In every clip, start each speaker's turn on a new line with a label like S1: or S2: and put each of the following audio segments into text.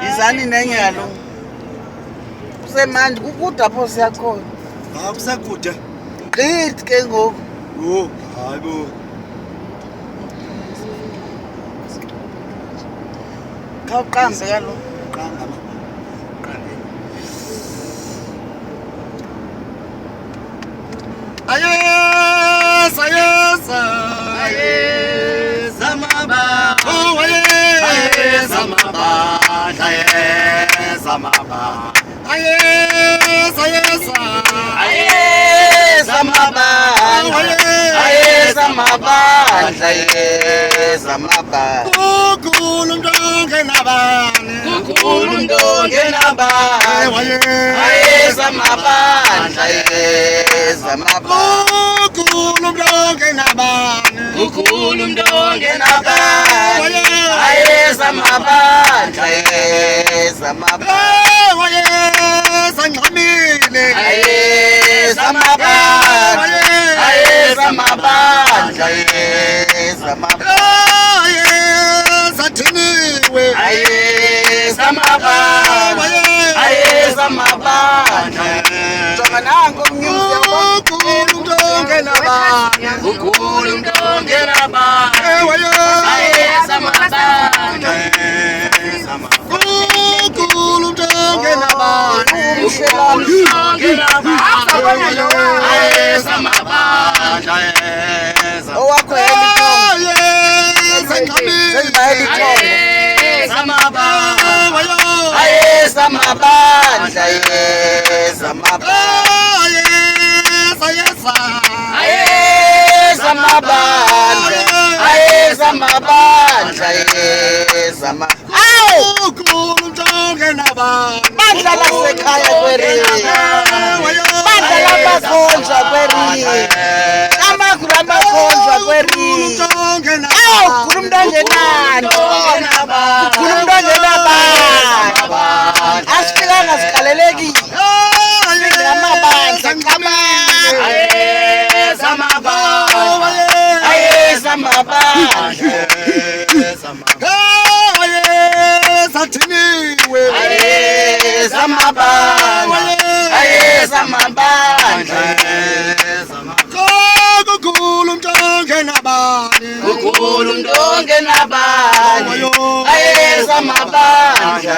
S1: Izani nenyalo. Kusemanje kukuda pho siyakhona.
S2: Akusakuda.
S1: Qhithi ke ngoku.
S2: Oh, hayibo.
S1: Khawuqambe kalo.
S2: Qamba. Ayesa maba. Oh, ayesa maba. Ayesa maba. Ayesa maba. Ayesa maba. Ayesa maba. Kukhulu ndonke nabani. Kukhulu ndonke nabani. Ayesa maba. Ayesa maba. Kukhulu ndonke nabani. Kukhulu ndonke nabani. Ayesa maba. Ayesa maba. Ayesa ngxamile. Ayesa maba. Ayesa maba. Ayesa maba. Ayesa thiniwe. Ayesa maba. Ayesa maba. Jonga nango umnyuzi yabona. Kukhulu ndonke nabani. Kukhulu ndonke nabani. Ayesa maba. Ayesa maba. Kukhulu ndonke nabani. Kukhulu ndonke nabani. Ayesa maba. Ayesa owakho yelitongo. Ayesa maba. Ayesa mabandla. Ayesa maba. Ayesa mabandla. Ayesa mabandla. Ayesa mabandla. Kukhulu ndonke nabani. Bandla lasekhaya kwerini. Bandla labakhonjwa kwerini. Amakhulu amakhonjwa kwerini. Kukhulu ndongenani. Kukhulu ndongenabani. Asiphilanga sikhalelekile. Singamabandla qhamane. Ayesa mabandla. Ayesa mabandla. Ayesa thiniwe. Ayesa mabandla. Ayesa mabandla. Kukhulu ndonke nabani. Kukhulu ndonke nabani. Ayesa mabandla.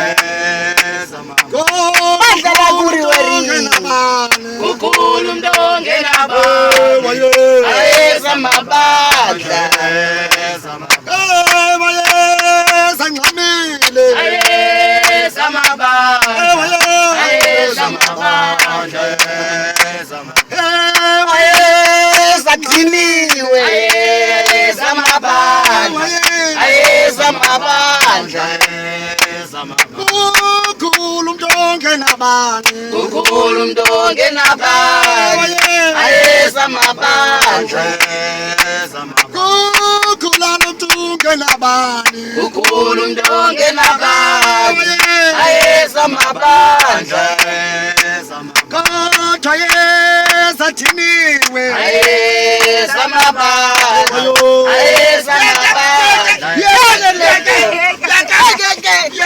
S2: Bandla lakuri werini. Kukhulu ndonke nabani. Ayesa mabandla. Ayesa ngxamile. Ayesa mabandla. Ayesa mabandla. Ayesa thiniwe. Ayesa mabandla. Ayesa mabandla. Kukhulu ndonke nabani. Kukhulu ndonke nabani. Ayesa mabandla. Kukhulu ndonke nabani. Kukhulu ndonke nabani. Ayesa mabandla. Kodwa Ayesa thiniwe. Ayesa mabandla. Ayesa mabandla.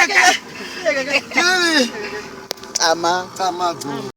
S2: Yeke.
S1: ama
S2: Tama.